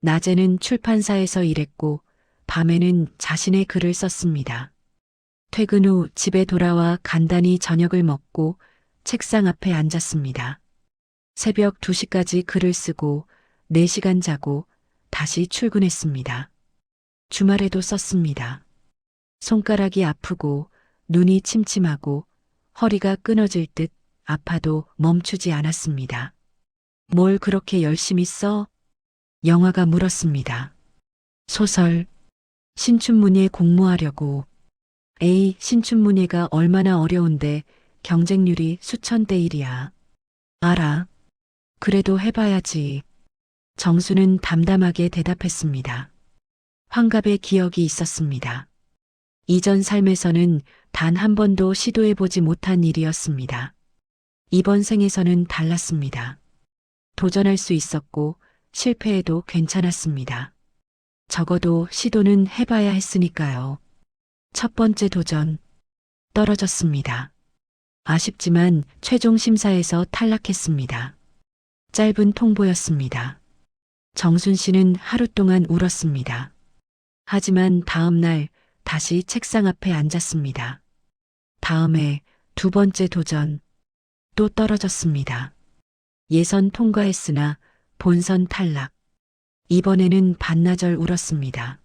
낮에는 출판사에서 일했고 밤에는 자신의 글을 썼습니다. 퇴근 후 집에 돌아와 간단히 저녁을 먹고 책상 앞에 앉았습니다. 새벽 2시까지 글을 쓰고 4시간 자고 다시 출근했습니다. 주말에도 썼습니다. 손가락이 아프고 눈이 침침하고 허리가 끊어질 듯 아파도 멈추지 않았습니다. 뭘 그렇게 열심히 써? 영화가 물었습니다. 소설, 신춘문예 공모하려고. 에이, 신춘문예가 얼마나 어려운데 경쟁률이 수천 대 1이야. 알아. 그래도 해봐야지. 정수는 담담하게 대답했습니다. 환갑의 기억이 있었습니다. 이전 삶에서는 단 한 번도 시도해보지 못한 일이었습니다. 이번 생에서는 달랐습니다. 도전할 수 있었고 실패해도 괜찮았습니다. 적어도 시도는 해봐야 했으니까요. 첫 번째 도전. 떨어졌습니다. 아쉽지만 최종 심사에서 탈락했습니다. 짧은 통보였습니다. 정순 씨는 하루 동안 울었습니다. 하지만 다음 날 다시 책상 앞에 앉았습니다. 다음에 2번째 도전. 또 떨어졌습니다. 예선 통과했으나 본선 탈락. 이번에는 반나절 울었습니다.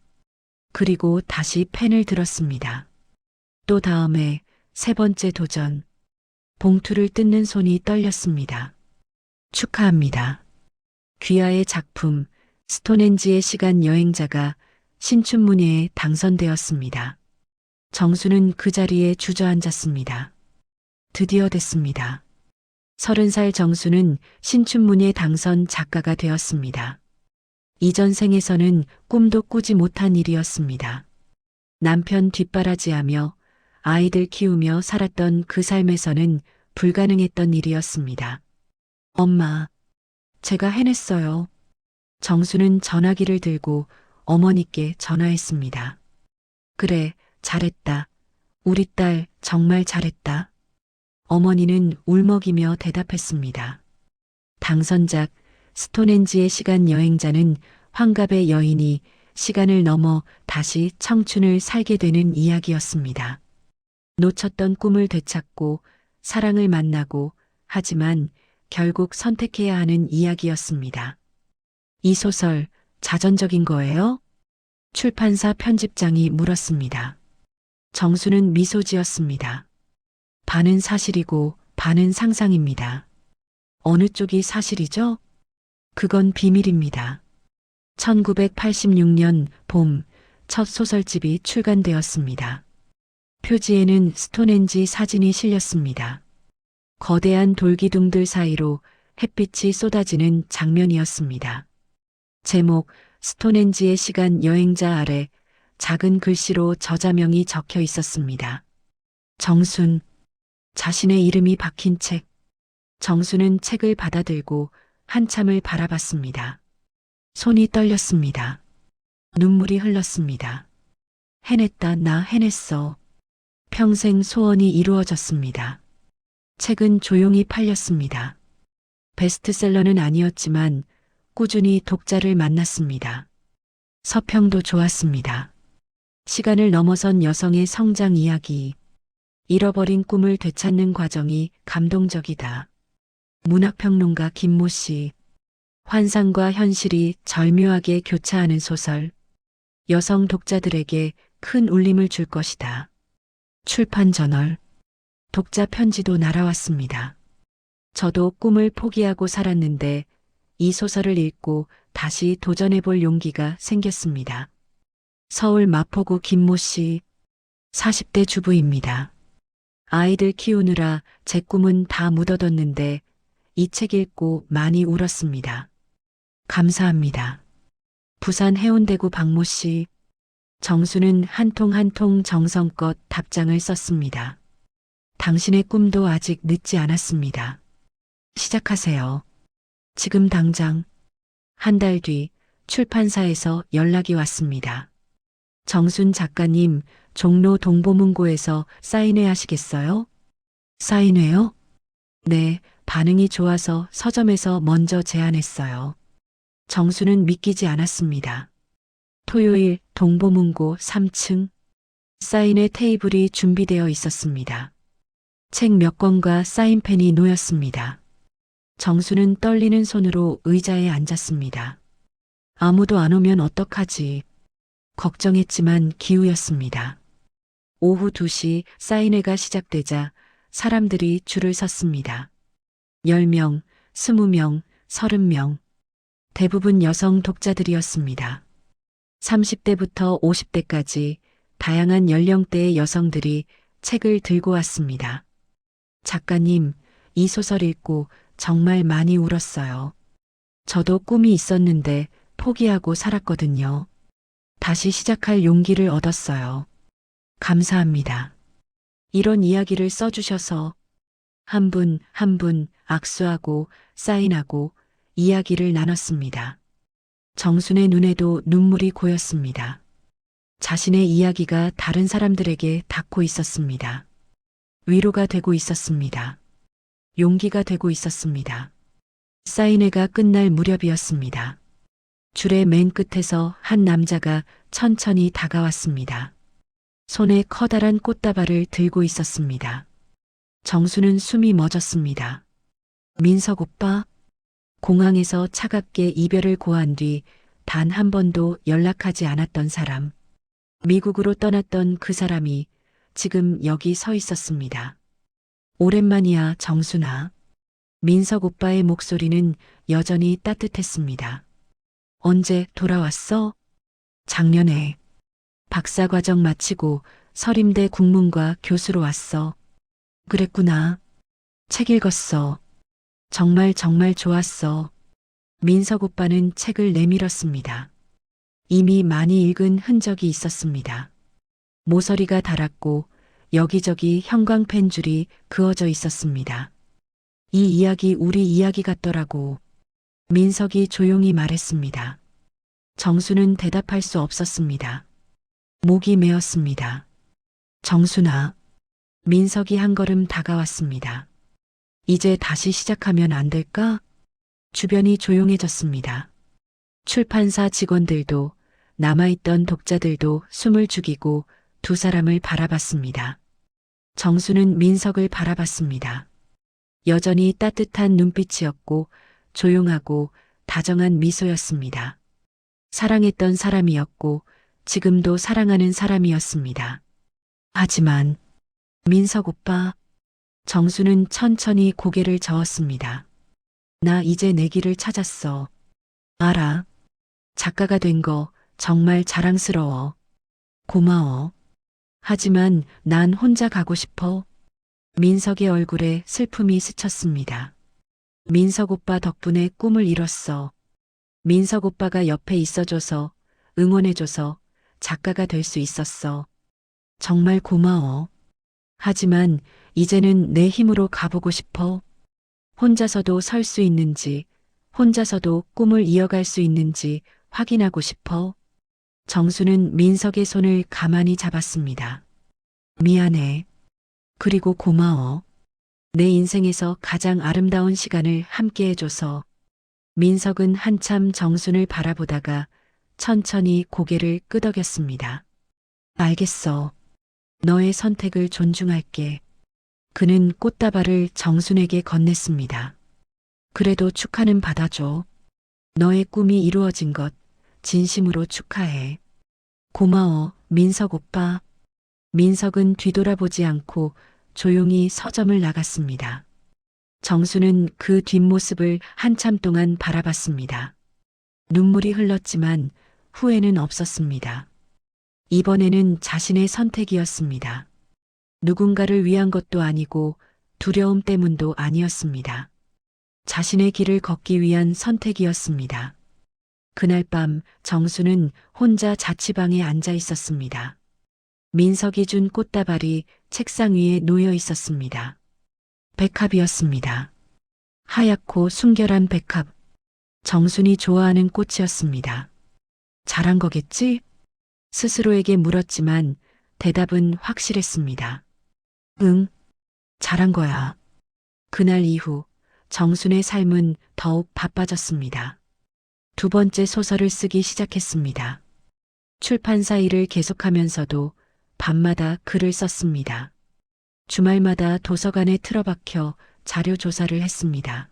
그리고 다시 펜을 들었습니다. 또 다음에 3번째 도전. 봉투를 뜯는 손이 떨렸습니다. 축하합니다. 귀하의 작품 스톤헨지의 시간 여행자가 신춘문예에 당선되었습니다. 정수는 그 자리에 주저앉았습니다. 드디어 됐습니다. 30살 정수는 신춘문예 당선 작가가 되었습니다. 이전 생에서는 꿈도 꾸지 못한 일이었습니다. 남편 뒷바라지하며 아이들 키우며 살았던 그 삶에서는 불가능했던 일이었습니다. 엄마, 제가 해냈어요. 정수는 전화기를 들고 어머니께 전화했습니다. 그래, 잘했다. 우리 딸 정말 잘했다. 어머니는 울먹이며 대답했습니다. 당선작 스톤헨지의 시간 여행자는 환갑의 여인이 시간을 넘어 다시 청춘을 살게 되는 이야기였습니다. 놓쳤던 꿈을 되찾고 사랑을 만나고 하지만 결국 선택해야 하는 이야기였습니다. 이 소설 자전적인 거예요? 출판사 편집장이 물었습니다. 정수는 미소 지었습니다. 반은 사실이고 반은 상상입니다. 어느 쪽이 사실이죠? 그건 비밀입니다. 1986년 봄 첫 소설집이 출간되었습니다. 표지에는 스톤헨지 사진이 실렸습니다. 거대한 돌기둥들 사이로 햇빛이 쏟아지는 장면이었습니다. 제목 스톤헨지의 시간 여행자 아래 작은 글씨로 저자명이 적혀 있었습니다. 정순, 자신의 이름이 박힌 책. 정수는 책을 받아들고 한참을 바라봤습니다. 손이 떨렸습니다. 눈물이 흘렀습니다. 해냈다, 나 해냈어. 평생 소원이 이루어졌습니다. 책은 조용히 팔렸습니다. 베스트셀러는 아니었지만 꾸준히 독자를 만났습니다. 서평도 좋았습니다. 시간을 넘어선 여성의 성장 이야기. 잃어버린 꿈을 되찾는 과정이 감동적이다. 문학평론가 김모 씨. 환상과 현실이 절묘하게 교차하는 소설. 여성 독자들에게 큰 울림을 줄 것이다. 출판저널. 독자 편지도 날아왔습니다. 저도 꿈을 포기하고 살았는데 이 소설을 읽고 다시 도전해볼 용기가 생겼습니다. 서울 마포구 김모 씨. 40대 주부입니다. 아이들 키우느라 제 꿈은 다 묻어뒀는데 이 책 읽고 많이 울었습니다. 감사합니다. 부산 해운대구 박모 씨. 정수는 한 통 한 통 정성껏 답장을 썼습니다. 당신의 꿈도 아직 늦지 않았습니다. 시작하세요. 지금 당장. 한 달 뒤 출판사에서 연락이 왔습니다. 정순 작가님, 종로 동보문고에서 사인회 하시겠어요? 사인회요? 네, 반응이 좋아서 서점에서 먼저 제안했어요. 정수는 믿기지 않았습니다. 토요일 동보문고 3층 사인회 테이블이 준비되어 있었습니다. 책 몇 권과 사인펜이 놓였습니다. 정수는 떨리는 손으로 의자에 앉았습니다. 아무도 안 오면 어떡하지? 걱정했지만 기우였습니다. 오후 2시 사인회가 시작되자 사람들이 줄을 섰습니다. 10명, 20명, 30명. 대부분 여성 독자들이었습니다. 30대부터 50대까지 다양한 연령대의 여성들이 책을 들고 왔습니다. 작가님, 이 소설 읽고 정말 많이 울었어요. 저도 꿈이 있었는데 포기하고 살았거든요. 다시 시작할 용기를 얻었어요. 감사합니다. 이런 이야기를 써주셔서 한 분 한 분 악수하고 사인하고 이야기를 나눴습니다. 정순의 눈에도 눈물이 고였습니다. 자신의 이야기가 다른 사람들에게 닿고 있었습니다. 위로가 되고 있었습니다. 용기가 되고 있었습니다. 사인회가 끝날 무렵이었습니다. 줄의 맨 끝에서 한 남자가 천천히 다가왔습니다. 손에 커다란 꽃다발을 들고 있었습니다. 정수는 숨이 멎었습니다. 민석 오빠? 공항에서 차갑게 이별을 고한 뒤 단 한 번도 연락하지 않았던 사람. 미국으로 떠났던 그 사람이 지금 여기 서 있었습니다. 오랜만이야, 정순아. 민석 오빠의 목소리는 여전히 따뜻했습니다. 언제 돌아왔어? 작년에. 박사과정 마치고 서림대 국문과 교수로 왔어. 그랬구나. 책 읽었어. 정말 정말 좋았어. 민석 오빠는 책을 내밀었습니다. 이미 많이 읽은 흔적이 있었습니다. 모서리가 닳았고 여기저기 형광펜 줄이 그어져 있었습니다. 이 이야기 우리 이야기 같더라고. 민석이 조용히 말했습니다. 정수는 대답할 수 없었습니다. 목이 메었습니다. 정순아. 민석이 한 걸음 다가왔습니다. 이제 다시 시작하면 안 될까? 주변이 조용해졌습니다. 출판사 직원들도 남아있던 독자들도 숨을 죽이고 두 사람을 바라봤습니다. 정수는 민석을 바라봤습니다. 여전히 따뜻한 눈빛이었고 조용하고 다정한 미소였습니다. 사랑했던 사람이었고 지금도 사랑하는 사람이었습니다. 하지만 민석 오빠, 정수는 천천히 고개를 저었습니다. 나 이제 내 길을 찾았어. 알아. 작가가 된 거 정말 자랑스러워. 고마워. 하지만 난 혼자 가고 싶어. 민석의 얼굴에 슬픔이 스쳤습니다. 민석 오빠 덕분에 꿈을 이뤘어. 민석 오빠가 옆에 있어줘서, 응원해줘서 작가가 될 수 있었어. 정말 고마워. 하지만 이제는 내 힘으로 가보고 싶어. 혼자서도 설 수 있는지, 혼자서도 꿈을 이어갈 수 있는지 확인하고 싶어. 정수는 민석의 손을 가만히 잡았습니다. 미안해. 그리고 고마워. 내 인생에서 가장 아름다운 시간을 함께 해줘서. 민석은 한참 정순을 바라보다가 천천히 고개를 끄덕였습니다. 알겠어. 너의 선택을 존중할게. 그는 꽃다발을 정순에게 건넸습니다. 그래도 축하는 받아줘. 너의 꿈이 이루어진 것 진심으로 축하해. 고마워, 민석 오빠. 민석은 뒤돌아보지 않고 조용히 서점을 나갔습니다. 정수는 그 뒷모습을 한참 동안 바라봤습니다. 눈물이 흘렀지만 후회는 없었습니다. 이번에는 자신의 선택이었습니다. 누군가를 위한 것도 아니고 두려움 때문도 아니었습니다. 자신의 길을 걷기 위한 선택이었습니다. 그날 밤 정수는 혼자 자취방에 앉아 있었습니다. 민석이 준 꽃다발이 책상 위에 놓여 있었습니다. 백합이었습니다. 하얗고 순결한 백합. 정순이 좋아하는 꽃이었습니다. 잘한 거겠지? 스스로에게 물었지만 대답은 확실했습니다. 응, 잘한 거야. 그날 이후 정순의 삶은 더욱 바빠졌습니다. 두 번째 소설을 쓰기 시작했습니다. 출판사 일을 계속하면서도 밤마다 글을 썼습니다. 주말마다 도서관에 틀어박혀 자료 조사를 했습니다.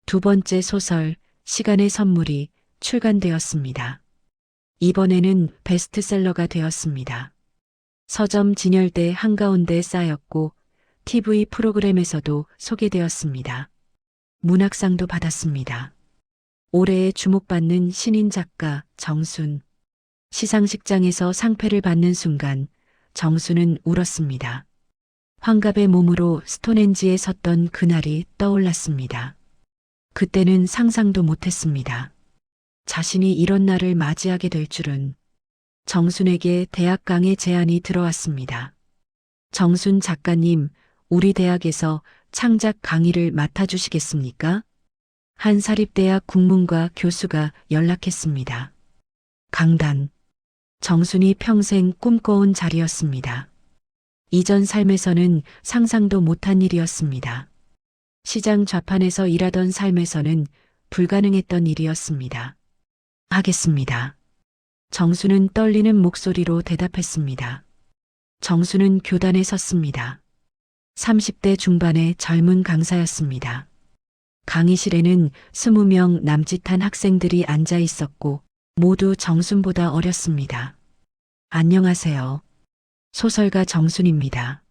두 번째 소설, 시간의 선물이 출간되었습니다. 이번에는 베스트셀러가 되었습니다. 서점 진열대 한가운데 쌓였고 TV 프로그램에서도 소개되었습니다. 문학상도 받았습니다. 올해의 주목받는 신인 작가 정순. 시상식장에서 상패를 받는 순간 정순은 울었습니다. 환갑의 몸으로 스톤헨지에 섰던 그날이 떠올랐습니다. 그때는 상상도 못했습니다. 자신이 이런 날을 맞이하게 될 줄은. 정순에게 대학 강의 제안이 들어왔습니다. 정순 작가님, 우리 대학에서 창작 강의를 맡아주시겠습니까? 한 사립대학 국문과 교수가 연락했습니다. 강단. 정순이 평생 꿈꿔온 자리였습니다. 이전 삶에서는 상상도 못한 일이었습니다. 시장 좌판에서 일하던 삶에서는 불가능했던 일이었습니다. 하겠습니다. 정수는 떨리는 목소리로 대답했습니다. 정수는 교단에 섰습니다. 30대 중반의 젊은 강사였습니다. 강의실에는 20명 남짓한 학생들이 앉아 있었고 모두 정순보다 어렸습니다. 안녕하세요. 소설가 정순입니다.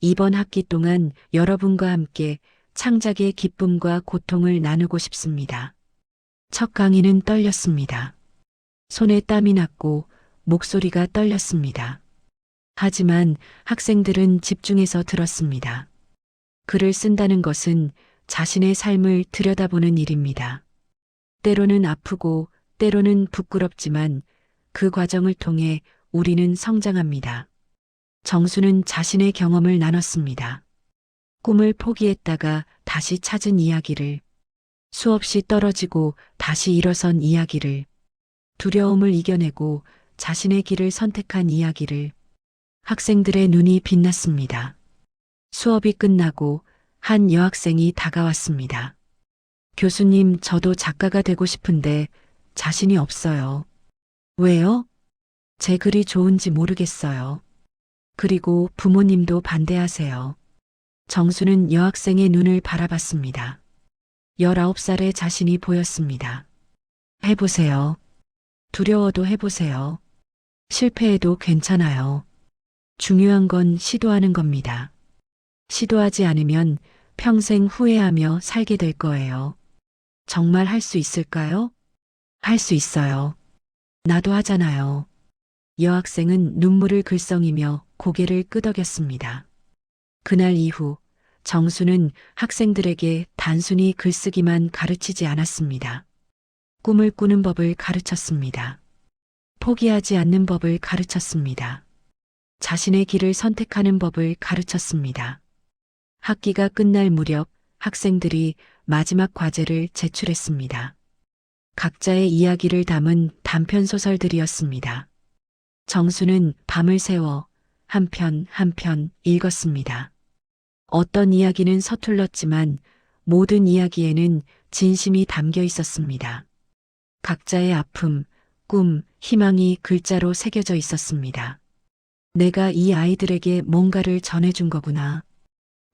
이번 학기 동안 여러분과 함께 창작의 기쁨과 고통을 나누고 싶습니다. 첫 강의는 떨렸습니다. 손에 땀이 났고 목소리가 떨렸습니다. 하지만 학생들은 집중해서 들었습니다. 글을 쓴다는 것은 자신의 삶을 들여다보는 일입니다. 때로는 아프고 때로는 부끄럽지만 그 과정을 통해 우리는 성장합니다. 정수는 자신의 경험을 나눴습니다. 꿈을 포기했다가 다시 찾은 이야기를, 수없이 떨어지고 다시 일어선 이야기를, 두려움을 이겨내고 자신의 길을 선택한 이야기를. 학생들의 눈이 빛났습니다. 수업이 끝나고 한 여학생이 다가왔습니다. 교수님, 저도 작가가 되고 싶은데 자신이 없어요. 왜요? 제 글이 좋은지 모르겠어요. 그리고 부모님도 반대하세요. 정수는 여학생의 눈을 바라봤습니다. 19살의 자신이 보였습니다. 해보세요. 두려워도 해보세요. 실패해도 괜찮아요. 중요한 건 시도하는 겁니다. 시도하지 않으면 평생 후회하며 살게 될 거예요. 정말 할 수 있을까요? 할 수 있어요. 나도 하잖아요. 여학생은 눈물을 글썽이며 고개를 끄덕였습니다. 그날 이후 정수는 학생들에게 단순히 글쓰기만 가르치지 않았습니다. 꿈을 꾸는 법을 가르쳤습니다. 포기하지 않는 법을 가르쳤습니다. 자신의 길을 선택하는 법을 가르쳤습니다. 학기가 끝날 무렵 학생들이 마지막 과제를 제출했습니다. 각자의 이야기를 담은 단편소설들이었습니다. 정수는 밤을 새워 한 편 한 편 읽었습니다. 어떤 이야기는 서툴렀지만 모든 이야기에는 진심이 담겨 있었습니다. 각자의 아픔, 꿈, 희망이 글자로 새겨져 있었습니다. 내가 이 아이들에게 뭔가를 전해준 거구나.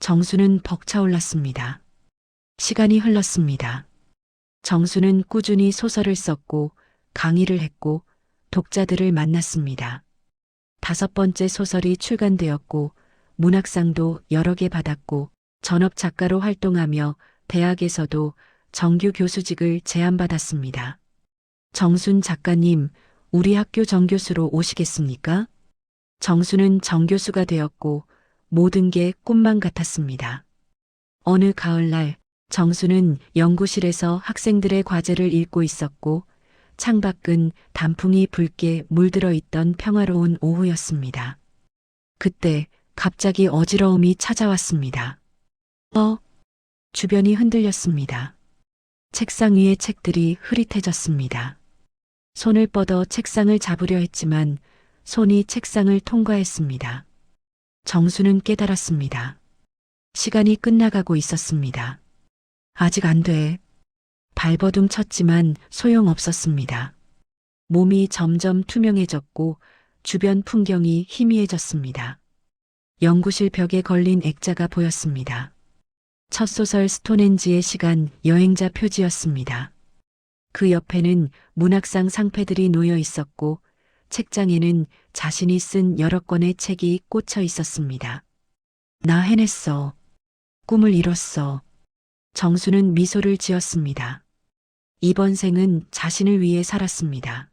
정수는 벅차올랐습니다. 시간이 흘렀습니다. 정수는 꾸준히 소설을 썼고 강의를 했고 독자들을 만났습니다. 5번째 소설이 출간되었고 문학상도 여러 개 받았고 전업 작가로 활동하며 대학에서도 정규 교수직을 제안받았습니다. 정순 작가님, 우리 학교 정교수로 오시겠습니까? 정수는 정교수가 되었고 모든 게 꿈만 같았습니다. 어느 가을날 정수는 연구실에서 학생들의 과제를 읽고 있었고 창밖은 단풍이 붉게 물들어 있던 평화로운 오후였습니다. 그때 갑자기 어지러움이 찾아왔습니다. 주변이 흔들렸습니다. 책상 위의 책들이 흐릿해졌습니다. 손을 뻗어 책상을 잡으려 했지만 손이 책상을 통과했습니다. 정수는 깨달았습니다. 시간이 끝나가고 있었습니다. 아직 안 돼. 발버둥 쳤지만 소용없었습니다. 몸이 점점 투명해졌고 주변 풍경이 희미해졌습니다. 연구실 벽에 걸린 액자가 보였습니다. 첫 소설 스톤헨지의 시간 여행자 표지였습니다. 그 옆에는 문학상 상패들이 놓여 있었고 책장에는 자신이 쓴 여러 권의 책이 꽂혀 있었습니다. 나 해냈어. 꿈을 이뤘어. 정수는 미소를 지었습니다. 이번 생은 자신을 위해 살았습니다.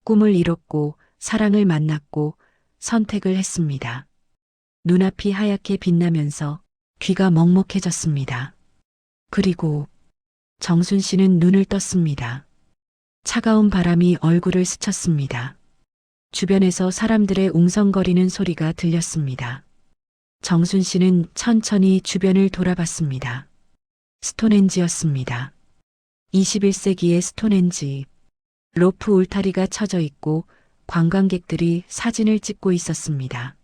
꿈을 이뤘고 사랑을 만났고 선택을 했습니다. 눈앞이 하얗게 빛나면서 귀가 먹먹해졌습니다. 그리고 정순 씨는 눈을 떴습니다. 차가운 바람이 얼굴을 스쳤습니다. 주변에서 사람들의 웅성거리는 소리가 들렸습니다. 정순 씨는 천천히 주변을 돌아봤습니다. 스톤헨지였습니다. 21세기의 스톤헨지. 로프 울타리가 쳐져 있고 관광객들이 사진을 찍고 있었습니다.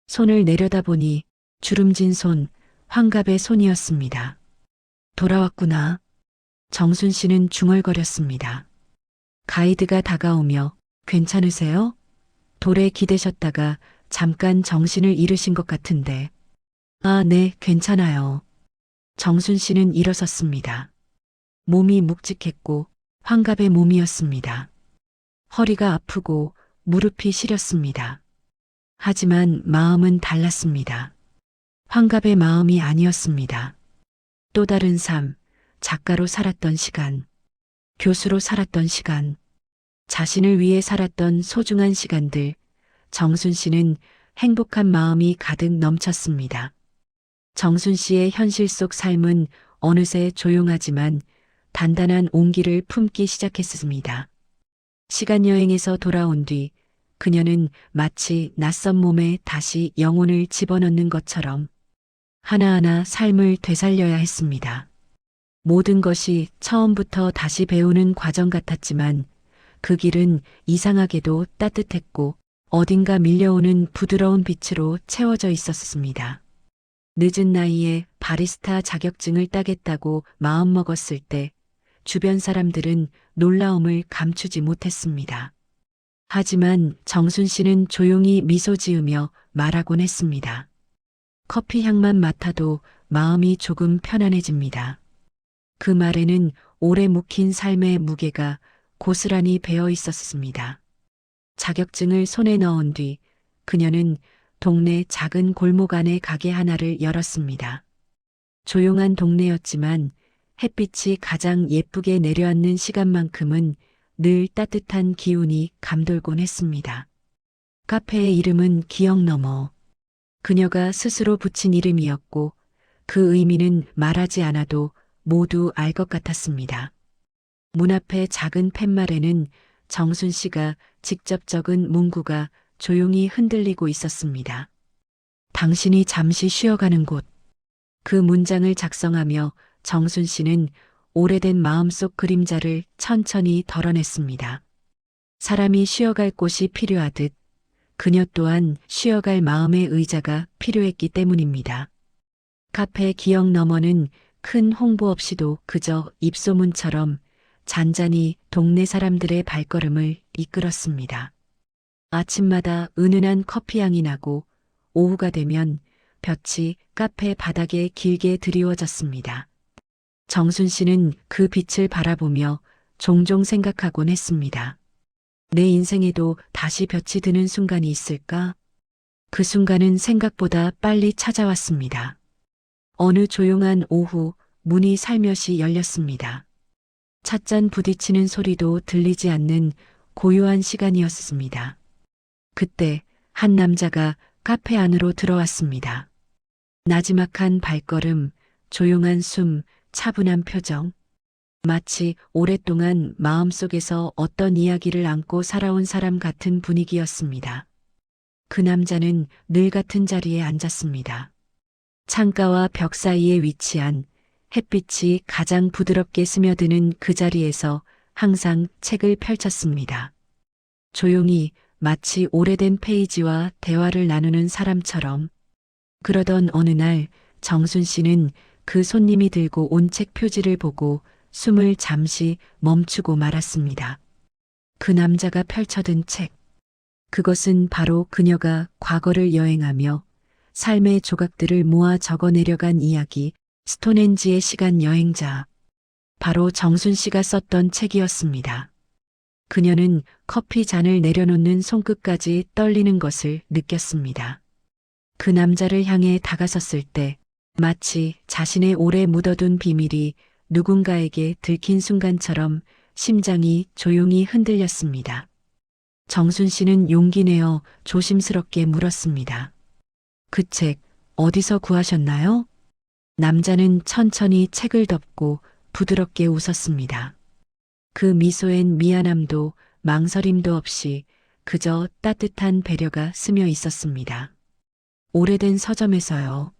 손을 내려다보니 주름진 손, 환갑의 손이었습니다. 돌아왔구나. 정순 씨는 중얼거렸습니다. 가이드가 다가오며 괜찮으세요? 돌에 기대셨다가 잠깐 정신을 잃으신 것 같은데. 아, 네, 괜찮아요. 정순 씨는 일어섰습니다. 몸이 묵직했고 환갑의 몸이었습니다. 허리가 아프고 무릎이 시렸습니다. 하지만 마음은 달랐습니다. 환갑의 마음이 아니었습니다. 또 다른 삶, 작가로 살았던 시간, 교수로 살았던 시간, 자신을 위해 살았던 소중한 시간들, 정순 씨는 행복한 마음이 가득 넘쳤습니다. 정순 씨의 현실 속 삶은 어느새 조용하지만 단단한 온기를 품기 시작했습니다. 시간 여행에서 돌아온 뒤 그녀는 마치 낯선 몸에 다시 영혼을 집어넣는 것처럼 하나하나 삶을 되살려야 했습니다. 모든 것이 처음부터 다시 배우는 과정 같았지만 그 길은 이상하게도 따뜻했고 어딘가 밀려오는 부드러운 빛으로 채워져 있었습니다. 늦은 나이에 바리스타 자격증을 따겠다고 마음먹었을 때 주변 사람들은 놀라움을 감추지 못했습니다. 하지만 정순 씨는 조용히 미소 지으며 말하곤 했습니다. 커피 향만 맡아도 마음이 조금 편안해집니다. 그 말에는 오래 묵힌 삶의 무게가 고스란히 배어 있었습니다. 자격증을 손에 넣은 뒤 그녀는 동네 작은 골목 안의 가게 하나를 열었습니다. 조용한 동네였지만 햇빛이 가장 예쁘게 내려앉는 시간만큼은 늘 따뜻한 기운이 감돌곤 했습니다. 카페의 이름은 기억 너머. 그녀가 스스로 붙인 이름이었고 그 의미는 말하지 않아도 모두 알 것 같았습니다. 문 앞의 작은 팻말에는 정순 씨가 직접 적은 문구가 조용히 흔들리고 있었습니다. 당신이 잠시 쉬어가는 곳. 그 문장을 작성하며 정순 씨는 오래된 마음속 그림자를 천천히 덜어냈습니다. 사람이 쉬어갈 곳이 필요하듯 그녀 또한 쉬어갈 마음의 의자가 필요했기 때문입니다. 카페 기억 너머는 큰 홍보 없이도 그저 입소문처럼 잔잔히 동네 사람들의 발걸음을 이끌었습니다. 아침마다 은은한 커피향이 나고 오후가 되면 볕이 카페 바닥에 길게 드리워졌습니다. 정순 씨는 그 빛을 바라보며 종종 생각하곤 했습니다. 내 인생에도 다시 볕이 드는 순간이 있을까? 그 순간은 생각보다 빨리 찾아왔습니다. 어느 조용한 오후 문이 살며시 열렸습니다. 찻잔 부딪히는 소리도 들리지 않는 고요한 시간이었습니다. 그때 한 남자가 카페 안으로 들어왔습니다. 나지막한 발걸음, 조용한 숨, 차분한 표정. 마치 오랫동안 마음속에서 어떤 이야기를 안고 살아온 사람 같은 분위기였습니다. 그 남자는 늘 같은 자리에 앉았습니다. 창가와 벽 사이에 위치한 햇빛이 가장 부드럽게 스며드는 그 자리에서 항상 책을 펼쳤습니다. 조용히 마치 오래된 페이지와 대화를 나누는 사람처럼. 그러던 어느 날 정순 씨는 그 손님이 들고 온 책 표지를 보고 숨을 잠시 멈추고 말았습니다. 그 남자가 펼쳐든 책. 그것은 바로 그녀가 과거를 여행하며 삶의 조각들을 모아 적어내려간 이야기, 스톤헨지의 시간 여행자. 바로 정순 씨가 썼던 책이었습니다. 그녀는 커피 잔을 내려놓는 손끝까지 떨리는 것을 느꼈습니다. 그 남자를 향해 다가섰을 때 마치 자신의 오래 묻어둔 비밀이 누군가에게 들킨 순간처럼 심장이 조용히 흔들렸습니다. 정순 씨는 용기 내어 조심스럽게 물었습니다. 그 책 어디서 구하셨나요? 남자는 천천히 책을 덮고 부드럽게 웃었습니다. 그 미소엔 미안함도 망설임도 없이 그저 따뜻한 배려가 스며 있었습니다. 오래된 서점에서요.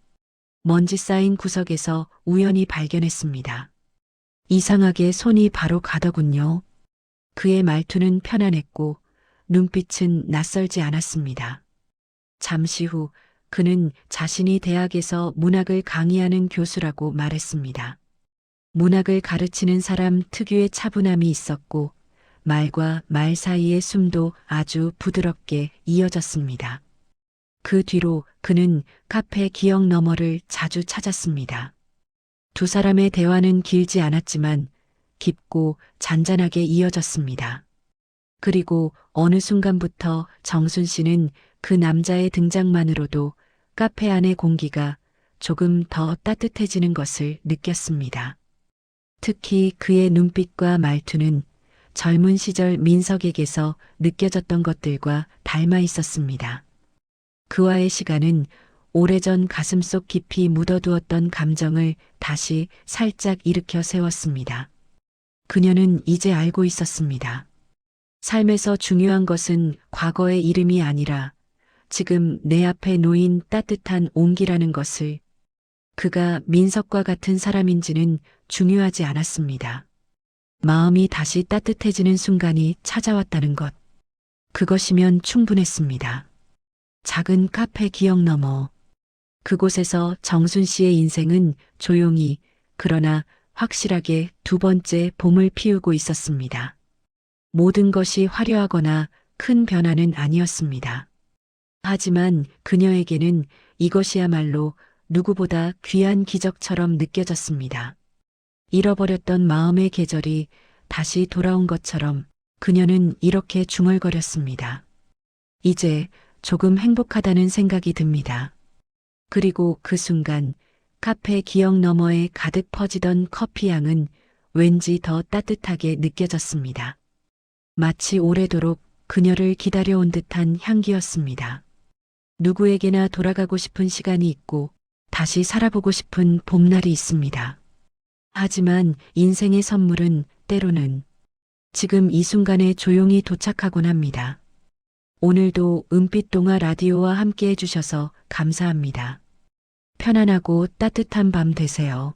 먼지 쌓인 구석에서 우연히 발견했습니다. 이상하게 손이 바로 가더군요. 그의 말투는 편안했고 눈빛은 낯설지 않았습니다. 잠시 후 그는 자신이 대학에서 문학을 강의하는 교수라고 말했습니다. 문학을 가르치는 사람 특유의 차분함이 있었고 말과 말 사이의 숨도 아주 부드럽게 이어졌습니다. 그 뒤로 그는 카페 기억 너머를 자주 찾았습니다. 두 사람의 대화는 길지 않았지만 깊고 잔잔하게 이어졌습니다. 그리고 어느 순간부터 정순 씨는 그 남자의 등장만으로도 카페 안의 공기가 조금 더 따뜻해지는 것을 느꼈습니다. 특히 그의 눈빛과 말투는 젊은 시절 민석에게서 느껴졌던 것들과 닮아 있었습니다. 그와의 시간은 오래전 가슴속 깊이 묻어두었던 감정을 다시 살짝 일으켜 세웠습니다. 그녀는 이제 알고 있었습니다. 삶에서 중요한 것은 과거의 이름이 아니라 지금 내 앞에 놓인 따뜻한 온기라는 것을. 그가 민석과 같은 사람인지는 중요하지 않았습니다. 마음이 다시 따뜻해지는 순간이 찾아왔다는 것. 그것이면 충분했습니다. 작은 카페 기억 너머. 그곳에서 정순 씨의 인생은 조용히 그러나 확실하게 두 번째 봄을 피우고 있었습니다. 모든 것이 화려하거나 큰 변화는 아니었습니다. 하지만 그녀에게는 이것이야말로 누구보다 귀한 기적처럼 느껴졌습니다. 잃어버렸던 마음의 계절이 다시 돌아온 것처럼 그녀는 이렇게 중얼거렸습니다. 이제 조금 행복하다는 생각이 듭니다. 그리고 그 순간 카페 기억 너머에 가득 퍼지던 커피 향은 왠지 더 따뜻하게 느껴졌습니다. 마치 오래도록 그녀를 기다려온 듯한 향기였습니다. 누구에게나 돌아가고 싶은 시간이 있고 다시 살아보고 싶은 봄날이 있습니다. 하지만 인생의 선물은 때로는 지금 이 순간에 조용히 도착하곤 합니다. 오늘도 은빛 동화 라디오와 함께 해주셔서 감사합니다. 편안하고 따뜻한 밤 되세요.